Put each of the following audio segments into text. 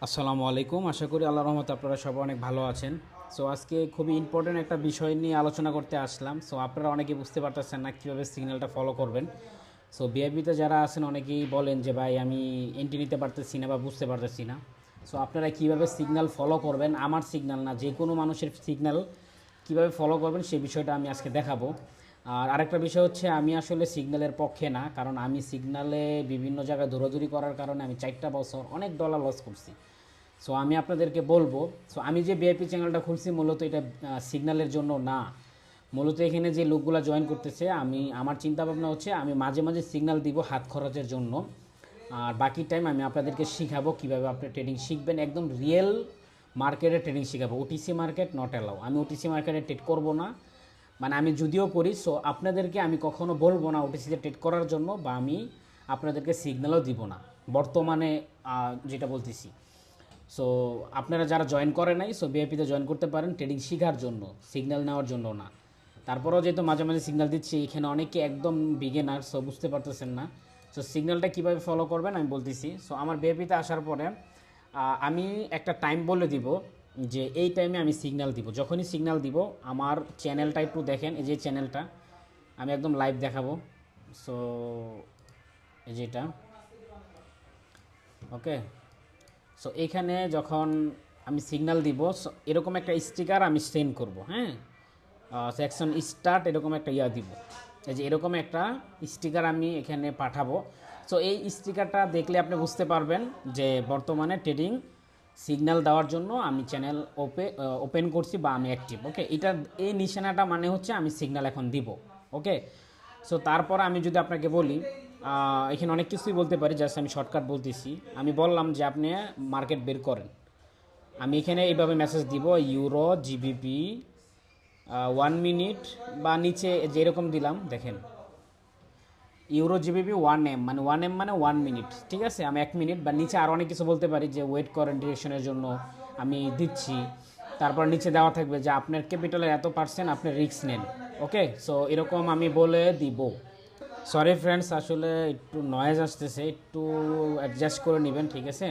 আসসালামু আলাইকুম। আশা করি আল্লাহর রহমতে আপনারা সবাই অনেক ভালো আছেন। সো আজকে খুবই ইম্পর্টেন্ট একটা বিষয় নিয়ে আলোচনা করতে আসলাম। সো আপনারা অনেকেই বুঝতে পারতেছেন না কীভাবে সিগন্যালটা ফলো করবেন। সো বিআইপিতে যারা আছেন অনেকেই বলেন যে ভাই আমি এন্ট্রি নিতে পারতেছি না বা বুঝতে পারতেছি না। সো আপনারা কীভাবে সিগন্যাল ফলো করবেন, আমার সিগন্যাল না যে কোনো মানুষের সিগন্যাল কীভাবে ফলো করবেন সেই বিষয়টা আমি আজকে দেখাবো। আর আরেকটা বিষয় হচ্ছে আমি আসলে সিগন্যালের পক্ষে না, কারণ আমি সিগন্যালে বিভিন্ন জায়গায় দৌড়াদৌড়ি করার কারণে আমি 4টা বছর অনেক ডলার লস করছি। সো আমি আপনাদেরকে বলবো, সো আমি যে ভিআইপি চ্যানেলটা খুলছি মূলত এটা সিগন্যালের জন্য না। মূলত এখানে যে লোকগুলো জয়েন করতেছে, আমার চিন্তা ভাবনা হচ্ছে আমি মাঝে মাঝে সিগন্যাল দিব হাত খরচের জন্য। আর বাকি টাইম আমি আপনাদেরকে শিখাবো কীভাবে আপনি ট্রেডিং শিখবেন, একদম রিয়েল মার্কেটে ট্রেডিং শিখাবো। ওটিসি মার্কেট নট অ্যালাউ, আমি ওটিসি মার্কেটে ট্রেড করব না। মানে আমি যদিও করি, সো আপনাদেরকে আমি কখনো বলবো না ওটিসিতে ট্রেড করার জন্য, বা আমি আপনাদেরকে সিগন্যালও দিব না বর্তমানে যেটা বলতেছি। সো আপনারা যারা জয়েন করে নাই, সো বিআইপিতে জয়েন করতে পারেন ট্রেডিং শেখার জন্য, সিগন্যাল নেওয়ার জন্য না। তারপরেও যেহেতু মাঝে মাঝে সিগন্যাল দিচ্ছি, এখানে অনেকে একদম বিগিনার, সো বুঝতে পারতেছেন না। সো সিগন্যালটা কীভাবে ফলো করবেন আমি বলতেছি। সো আমার বিআইপিতে আসার পরে আমি একটা টাইম বলে দিব যে এই টাইমে আমি সিগন্যাল দিব। যখনই সিগন্যাল দিব আমার চ্যানেলটা একটু দেখেন, এই যে চ্যানেলটা আমি একদম লাইভ দেখাবো। সো এই যেটা, ওকে। সো এইখানে যখন আমি সিগন্যাল দিব, এরকম একটা স্টিকার আমি সেন্ড করব, হ্যাঁ, সেকশন স্টার্ট এরকম একটা দিব। এই যে এরকম একটা স্টিকার আমি এখানে পাঠাবো। সো এই স্টিকারটা দেখলে আপনি বুঝতে পারবেন যে বর্তমানে ট্রেডিং সিগন্যাল দেওয়ার জন্য আমি চ্যানেল ওপেন করছি বা আমি অ্যাক্টিভ, ওকে। এই নিশানাটা মানে হচ্ছে আমি সিগন্যাল এখন দিব, ওকে। সো তারপর আমি যদি আপনাকে বলি, এখানে অনেক কিছুই বলতে পারি, জাস্ট আমি শর্টকাট বলতেছি। আমি বললাম যে আপনি মার্কেট বের করেন, আমি এখানে এইভাবে মেসেজ দিব ইউরো জিবিপি 1 মিনিট, বা নিচে যেরকম দিলাম দেখেন ইউরো জিবিপি 1M, মানে 1M মানে 1 মিনিট, ঠিক আছে। আমি 1 মিনিট, বা নিচে আরও অনেক কিছু বলতে পারি যে ওয়েট করেন ডিরেকশনের জন্য আমি দিচ্ছি। তারপর নিচে দেওয়া থাকবে যে আপনার ক্যাপিটালের এত% আপনি রিস্ক নেন, ওকে। সো এরকম আমি বলে দিব। সরি ফ্রেন্ডস, আসলে একটু নয়েজ আসতেছে, একটু অ্যাডজাস্ট করে নেবেন, ঠিক আছে।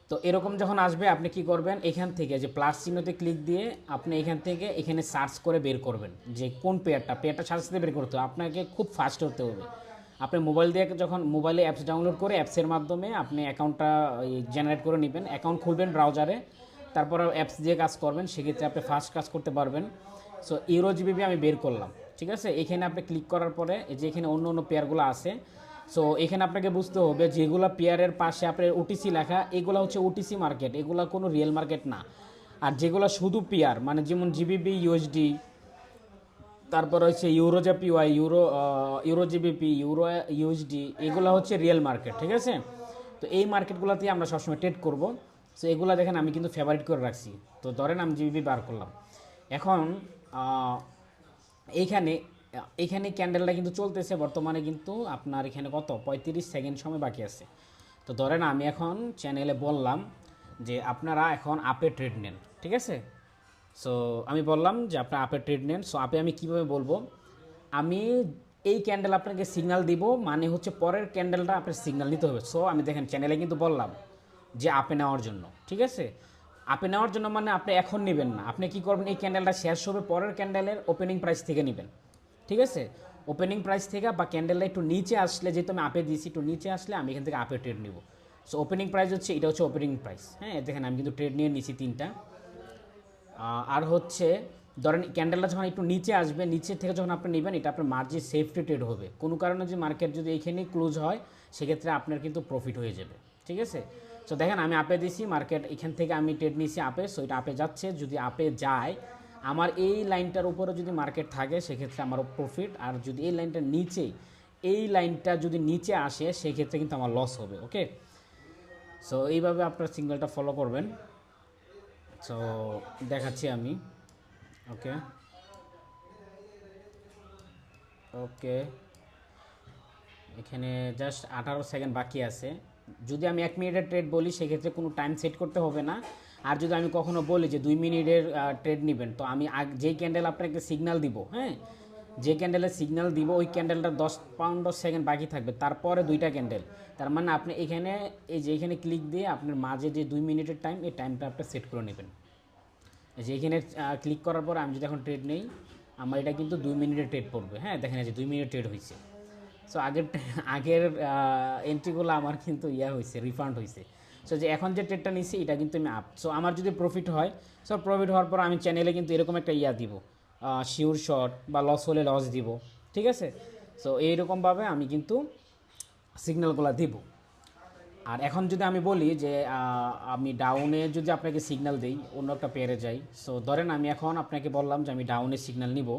তো এরকম যখন আসবে আপনি কি করবেন, এখান থেকে যে প্লাস চিহ্নতে ক্লিক দিয়ে আপনি এখান থেকে এখানে সার্চ করে বের করবেন যে কোন পেয়ারটা সার্চ দিয়ে বের করতে হবে। আপনাকে খুব ফাস্ট হতে হবে। আপনি মোবাইল দিয়ে যখন মোবাইলে অ্যাপস ডাউনলোড করে অ্যাপসের মাধ্যমে আপনি অ্যাকাউন্টটা জেনারেট করে নেবেন, অ্যাকাউন্ট খুলবেন ব্রাউজারে, তারপর অ্যাপস দিয়ে কাজ করবেন, সেক্ষেত্রে আপনি ফাস্ট কাজ করতে পারবেন। সো ইউরো জিবিপি আমি বের করলাম, ঠিক আছে। এখানে আপনি ক্লিক করার পরে এই যে এখানে অন্য অন্য পেয়ারগুলো আছে। সো এখানে আপনাকে বুঝতে হবে যেগুলো পেয়ারের পাশে আপনার ওটিসি লেখা, এগুলো হচ্ছে ওটিসি মার্কেট, এগুলো কোনো রিয়েল মার্কেট না। আর যেগুলো শুধু পেয়ার, মানে যেমন জিবিপি ইউএসডি, তারপর হচ্ছে euro JPY, euro GBP, euro USD, এগুলো হচ্ছে রিয়েল মার্কেট, ঠিক আছে। তো এই মার্কেটগুলোতেই আমরা সবসময় ট্রেড করব। সো এগুলো দেখেন আমি কিন্তু ফেভারিট করে রাখছি। তো ধরেন আমি জিবিপি বার করলাম এখন। এইখানে এইখানে ক্যান্ডেলটা কিন্তু চলতেছে বর্তমানে, কিন্তু আপনার এখানে কত 35 সেকেন্ড সময় বাকি আছে। তো ধরেন আমি এখন চ্যানেলে বললাম যে আপনারা এখন আপে ট্রেড নেন, ঠিক আছে। সো আমি বললাম যে আপনার আপে ট্রেড নেন। সো আপে আমি কীভাবে বলবো, আমি এই ক্যান্ডেল আপনাকে সিগন্যাল দিব, মানে হচ্ছে পরের ক্যান্ডেলটা আপনার সিগন্যাল নিতে হবে। সো আমি দেখেন চ্যানেলে কিন্তু বললাম যে আপে নেওয়ার জন্য, ঠিক আছে। আপে নেওয়ার জন্য মানে আপনি এখন নেবেন না, আপনি কি করবেন, এই ক্যান্ডেলটা শেষ হবে পরের ক্যান্ডেলের ওপেনিং প্রাইস থেকে নেবেন, ঠিক আছে। ওপেনিং প্রাইস থেকে বা ক্যান্ডেলটা একটু নিচে আসলে, যেহেতু আমি আপে দিয়েছি, একটু নিচে আসলে আমি এখান থেকে আপে ট্রেড নিব। সো ওপেনিং প্রাইস হচ্ছে এটা, হচ্ছে ওপেনিং প্রাইস, হ্যাঁ। দেখেন আমি কিন্তু ট্রেড নিয়ে নিয়েছি 3টা। আর হচ্ছে ধরেন ক্যান্ডেলটা যখন একটু নিচে আসবে, নিচে থেকে যখন আপনি নেবেন, এটা আপনার মার্জিন সেফটি ট্রেড হবে। কোনো কারণে যদি মার্কেট যদি এইখানেই ক্লোজ হয়, সেক্ষেত্রে আপনার কিন্তু প্রফিট হয়ে যাবে, ঠিক আছে। সো দেখেন আমি আপে দিয়েছি, মার্কেট এখান থেকে আমি ট্রেড নিয়েছি আপে। সো এটা আপে যাচ্ছে, যদি আপে যায় আমার এই লাইনটার উপরে যদি মার্কেট থাকে সেক্ষেত্রে আমার প্রফিট। আর যদি এই লাইনটার নিচে, এই লাইনটা যদি নিচে আসে সেক্ষেত্রে কিন্তু আমার লস হবে, ওকে। সো এইভাবে আপনার সিগন্যালটা ফলো করবেন। সো দেখাচ্ছি আমি, ওকে ওকে। এখানে জাস্ট 18 সেকেন্ড বাকি আছে। যদি আমি 1 মিনিটের ট্রেড বলি সেক্ষেত্রে কোনো টাইম সেট করতে হবে না। আর যদি আমি কখনো বলি যে 2 মিনিটের ট্রেড নেবেন, তো আমি যেই ক্যান্ডেল আপনাকে সিগন্যাল দিব, হ্যাঁ, যে ক্যান্ডেলের সিগন্যাল দিব ওই ক্যান্ডেলটা 10 সেকেন্ড বাকি থাকবে, তারপরে দুইটা ক্যান্ডেল। তার মানে আপনি এখানে এই যে এখানে ক্লিক দিয়ে আপনার মাঝে যে 2 মিনিটের টাইম, এই টাইমটা আপনি সেট করে নেবেন। এই যে এখানে ক্লিক করার পর আমি যদি এখন ট্রেড নেই, আমার এটা কিন্তু 2 মিনিটের ট্রেড পড়বে। হ্যাঁ, দেখেন এই যে 2 মিনিট ট্রেড হয়েছে। সো আগের এন্ট্রিগুলো আমার কিন্তু হয়েছে, রিফান্ড হয়েছে। সো যে এখন যে ট্রেডটা নিচ্ছি এটা কিন্তু আমি আপ। সো আমার যদি প্রফিট হয়, সো প্রফিট হওয়ার পর আমি চ্যানেলে কিন্তু এরকম একটা দিব, শিওর শর্ট বা লস হলে লস দিব, ঠিক আছে। সো এইরকমভাবে আমি কিন্তু সিগন্যালগুলো দিব। আর এখন যদি আমি বলি যে আমি ডাউনে যদি আপনাকে সিগন্যাল দিই, অন্য একটা পেয়ারে যাই। সো ধরেন আমি এখন আপনাকে বললাম যে আমি ডাউনে সিগন্যাল নিব।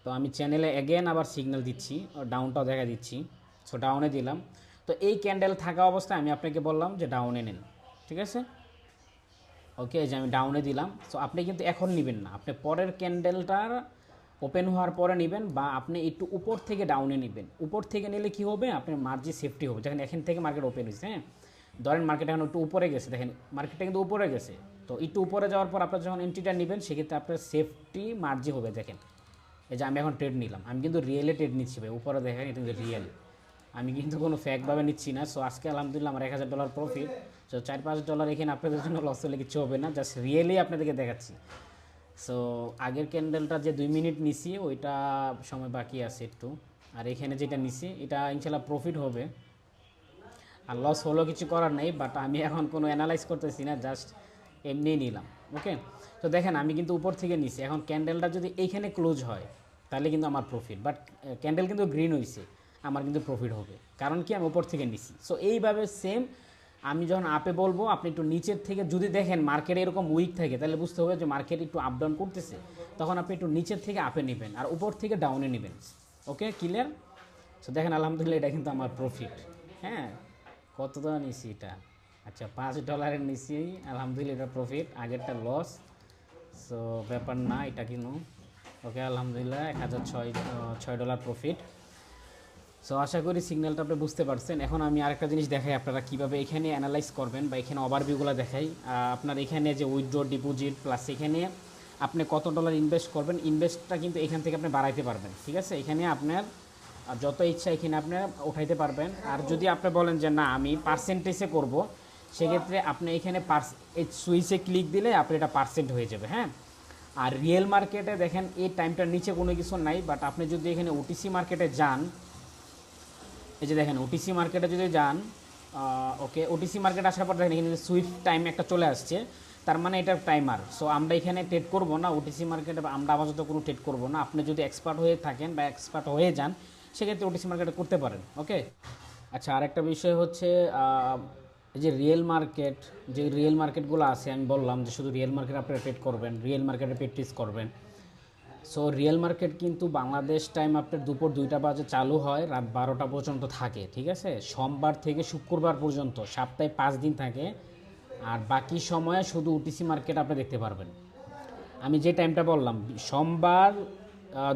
তো আমি চ্যানেলে অ্যাগেন আবার সিগন্যাল দিচ্ছি, ডাউনটাও দেখা দিচ্ছি। সো ডাউনে দিলাম। তো এই ক্যান্ডেল থাকা অবস্থায় আমি আপনাকে বললাম যে ডাউনে নেন, ঠিক আছে। ওকে, যে আমি ডাউনে দিলাম। সো আপনি কিন্তু এখন নেবেন না, আপনি পরের ক্যান্ডেলটার ওপেন হওয়ার পরে নেবেন, বা আপনি একটু উপর থেকে ডাউনে নেবেন। উপর থেকে নিলে কি হবে, আপনার মার্জিন সেফটি হবে। দেখেন এখান থেকে মার্কেট ওপেন হয়েছে, হ্যাঁ, ধরেন মার্কেট এখন একটু উপরে গেছে, দেখেন মার্কেটটা কিন্তু উপরে গেছে। তো একটু উপরে যাওয়ার পর আপনার যখন এন্ট্রিটা নেবেন, সেক্ষেত্রে আপনার সেফটি মার্জিন হবে। দেখেন এই যে আমি এখন ট্রেড নিলাম, আমি কিন্তু রিয়েলে ট্রেড নিচ্ছি ভাই, উপরে দেখেন এটা কিন্তু রিয়েল, আমি কিন্তু কোনো ফ্যাকভাবে নিচ্ছি না। সো আজকে আলহামদুলিল্লাহ আমার $1000 প্রফিট। সো $4-5 এখানে আপনাদের জন্য লস হলে কিছু হবে না, জাস্ট রিয়েলি আপনাদেরকে দেখাচ্ছি। সো আগের ক্যান্ডেলটা যে 2 মিনিট নিছি ওইটা সময় বাকি আছে একটু, আর এখানে যেটা নিছি এটা ইনশাল্লাহ প্রফিট হবে। আর লস হলো কিছু করার নেই, বাট আমি এখন কোনো অ্যানালাইজ করতেছি না, জাস্ট এমনিই নিলাম। ওকে, তো দেখেন আমি কিন্তু উপর থেকে নিছি, এখন ক্যান্ডেলটা যদি এইখানে ক্লোজ হয় তাহলে কিন্তু আমার প্রফিট, বাট ক্যান্ডেল কিন্তু গ্রিন হয়েছে, আমার কিন্তু প্রফিট হবে, কারণ কি আমি উপর থেকে নিছি। সো এইভাবে সেম আমি যখন আপে বলবো, আপনি একটু নিচের থেকে যদি দেখেন মার্কেট এরকম উইক থাকে, তাহলে বুঝতে হবে যে মার্কেট একটু আপ ডাউন করতেছে, তখন আপনি একটু নিচের থেকে আপে নেবেন আর উপর থেকে ডাউনে নেবেন। ওকে, ক্লিয়ার। সো দেখেন আলহামদুলিল্লাহ এটা কিন্তু আমার প্রফিট। হ্যাঁ, কত টাকা নিছি এটা, আচ্ছা $5 নিছি, আলহামদুলিল্লাহ এটা প্রফিট, আগেরটা লস। সো ব্যাপার না, এটা কিনো। ওকে, আলহামদুলিল্লাহ $1006 প্রফিট। সো আশা করি সিগন্যালটা আপনি বুঝতে পারছেন। এখন আমি আরেকটা জিনিস দেখাই আপনারা কীভাবে এখানে অ্যানালাইজ করবেন, বা এখানে ওভারভিউগুলো দেখাই। আপনার এখানে যে উইথড্র, ডিপোজিট, প্লাস এখানে আপনি কত ডলার ইনভেস্ট করবেন, ইনভেস্টটা কিন্তু এখান থেকে আপনি বাড়াইতে পারবেন, ঠিক আছে। এখানে আপনার যত ইচ্ছা এখানে আপনি উঠাইতে পারবেন। আর যদি আপনি বলেন যে না আমি পার্সেন্টেজে করব, সেক্ষেত্রে আপনি এখানে এই সুইচে ক্লিক দিলে আপনি এটা পার্সেন্ট হয়ে যাবে। হ্যাঁ, আর রিয়েল মার্কেটে দেখেন এই টাইমটার নিচে কোনো কিছু নাই, বাট আপনি যদি এখানে ওটিসি মার্কেটে যান, এই যে দেখেন ওটিসি মার্কেটে যদি যান, ওকে, ওটিসি মার্কেট আসার পর দেখেন এখানে সুইফট টাইম একটা চলে আসছে, তার মানে এটা টাইমার। সো আমরা এখানে ট্রেড করব না ওটিসি মার্কেটে, আমরা আপাতত কোনো ট্রেড করব না। আপনি যদি এক্সপার্ট হয়ে থাকেন বা এক্সপার্ট হয়ে যান, সেক্ষেত্রে ওটিসি মার্কেটে করতে পারেন। ওকে, আচ্ছা, আরেকটা বিষয় হচ্ছে এই যে রিয়েল মার্কেটগুলো আছে, আমি বললাম যে শুধু রিয়েল মার্কেটে আপনারা ট্রেড করবেন, রিয়েল মার্কেটে প্র্যাকটিস করবেন। সো রিয়েল মার্কেট কিন্তু বাংলাদেশ টাইম আপনার দুপুর 2টা বাজে চালু হয়, রাত 12টা পর্যন্ত থাকে, ঠিক আছে। সোমবার থেকে শুক্রবার পর্যন্ত, সপ্তাহে 5 দিন থাকে। আর বাকি সময়ে শুধু ওটিসি মার্কেট আপনি দেখতে পারবেন। আমি যে টাইমটা বললাম, সোমবার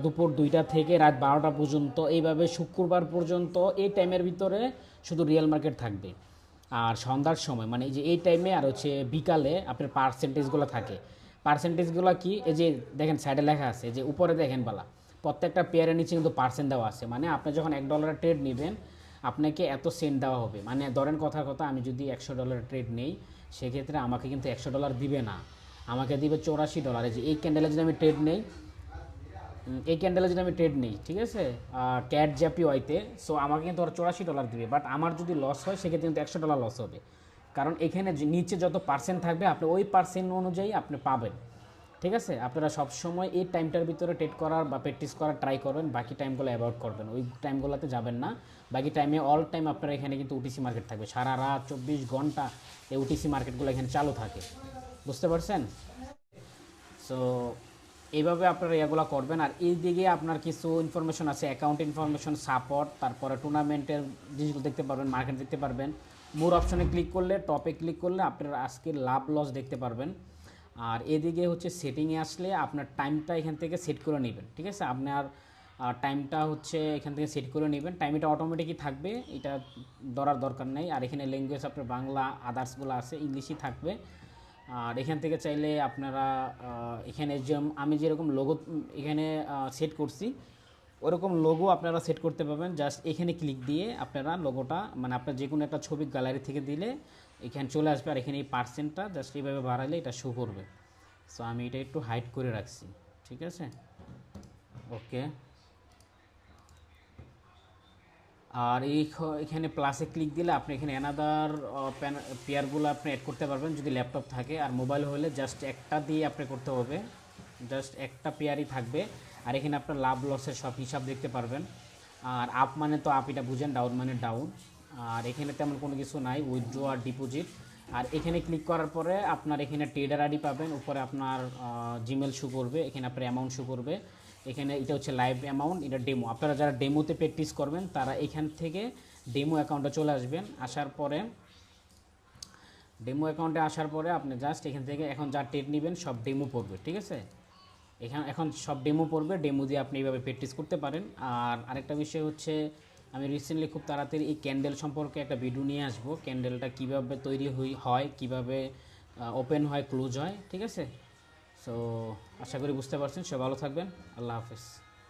দুপুর 2টা থেকে রাত 12টা পর্যন্ত, এইভাবে শুক্রবার পর্যন্ত এই টাইমের ভিতরে শুধু রিয়েল মার্কেট থাকবে। আর সন্ধ্যার সময় মানে এই যে এই টাইমে আর হচ্ছে বিকালে আপনার পার্সেন্টেজগুলো থাকে। পার্সেন্টেজগুলো কি, এই যে দেখেন সাইডে লেখা আছে, যে উপরে দেখেন বালা প্রত্যেকটা পেয়ারের নিচে কিন্তু পার্সেন্ট দেওয়া আছে। মানে আপনি যখন $1 ট্রেড নেবেন, আপনাকে এত সেন্ট দেওয়া হবে। মানে ধরেন কথার কথা, আমি যদি $100 ট্রেড নেই, সেক্ষেত্রে আমাকে কিন্তু $100 দিবে না, আমাকে দিবে $84। যে এই ক্যান্ডেলে যদি আমি ট্রেড নেই, ঠিক আছে, ক্যাট জ্যাপি ওয়াইতে, সো আমাকে কিন্তু ওরা $84 দিবে। বাট আমার যদি লস হয়, সেক্ষেত্রে কিন্তু $100 লস হবে, কারণ এখানে নিচে যত পার্সেন্ট থাকবে আপনি ওই পার্সেন্ট অনুযায়ী আপনি পাবেন, ঠিক আছে। আপনারা সবসময় এই টাইমটার ভিতরে ট্রেড করার বা প্র্যাকটিস করার ট্রাই করবেন, বাকি টাইমগুলো অ্যাভয়েড করবেন, ওই টাইমগুলোতে যাবেন না। বাকি টাইমে অল টাইম আপনারা এখানে কিন্তু ওটিসি মার্কেট থাকবে, সারা রাত 24 ঘন্টা এই ওটিসি মার্কেটগুলো এখানে চালু থাকে, বুঝতে পারছেন। সো এইভাবে আপনারা এগুলো করবেন। আর এই দিকে আপনার কিছু ইনফরমেশন আছে, অ্যাকাউন্ট ইনফরমেশন, সাপোর্ট, তারপরে টুর্নামেন্টের জিনিসগুলো দেখতে পারবেন, মার্কেট দেখতে পারবেন। মোর অপশনে ক্লিক করলে, টপে ক্লিক করলে আপনার আজকের লাভ লস দেখতে পারবেন। আর এদিকে হচ্ছে সেটিংয়ে আসলে আপনার টাইমটা এখান থেকে সেট করে নেবেন, ঠিক আছে। আপনার টাইমটা হচ্ছে এখান থেকে সেট করে নেবেন, টাইমটা অটোমেটিকই থাকবে, এটা ধরার দরকার নেই। আর এখানে ল্যাঙ্গুয়েজ আপনার বাংলা, আদার্সগুলো আছে, ইংলিশই থাকবে। আর এখান থেকে চাইলে আপনারা এখানে যে আমি যেরকম লোগো এখানে সেট করছি ওরকম লোগো আপনারা সেট করতে পারবেন। জাস্ট এখানে ক্লিক দিয়ে আপনারা লোগোটা মানে আপনার যে কোনো একটা ছবি গ্যালারি থেকে দিলে এখানে চলে আসবে, আর এখানে এই পার্সেন্টটা জাস্ট এইভাবে বাড়ালে এটা শো করবে। সো আমি এটা একটু হাইড করে রাখছি, ঠিক আছে, ওকে। আর এখানে প্লাসে ক্লিক দিলে আপনি এখানে অ্যানাদার পেয়ারগুলো আপনি অ্যাড করতে পারবেন যদি ল্যাপটপ থাকে। আর মোবাইল হলে জাস্ট একটা দিয়ে আপনি করতে হবে, জাস্ট একটা পেয়ারই থাকবে। আর এখানে আপনার লাভ লসের সব হিসাব দেখতে পারবেন। আর আপ মানে তো আপ, এটা বুঝেন, ডাউন মানে ডাউন। আর এখানে তেমন কোনো কিছু নাই, উইথড্র আর ডিপোজিট। আর এখানে ক্লিক করার পরে আপনার এখানে ট্রেডার আইডি পাবেন, উপরে আপনার জিমেল শো করবে, এখানে আপনার অ্যামাউন্ট শো করবে। এখানে এটা হচ্ছে লাইভ অ্যামাউন্ট, এটা ডেমো। আপনারা যারা ডেমোতে প্র্যাকটিস করবেন তারা এখান থেকে ডেমো অ্যাকাউন্টে চলে আসবেন। আসার পরে ডেমো অ্যাকাউন্টে আসার পরে আপনি জাস্ট এখান থেকে এখন যা ট্রেড নেবেন সব ডেমো পড়বে, ঠিক আছে। এখন সব ডেমো পড়বে, ডেমো দিয়ে আপনি এইভাবে প্র্যাকটিস করতে পারেন। আর আরেকটা বিষয় হচ্ছে আমি রিসেন্টলি খুব তাড়াতাড়ি এই ক্যান্ডেল সম্পর্কে একটা ভিডিও নিয়ে আসবো, ক্যান্ডেলটা কীভাবে তৈরি হয়, কীভাবে ওপেন হয়, ক্লোজ হয়, ঠিক আছে। সো আশা করি বুঝতে পারছেন। সব ভালো থাকবেন, আল্লাহ হাফেজ।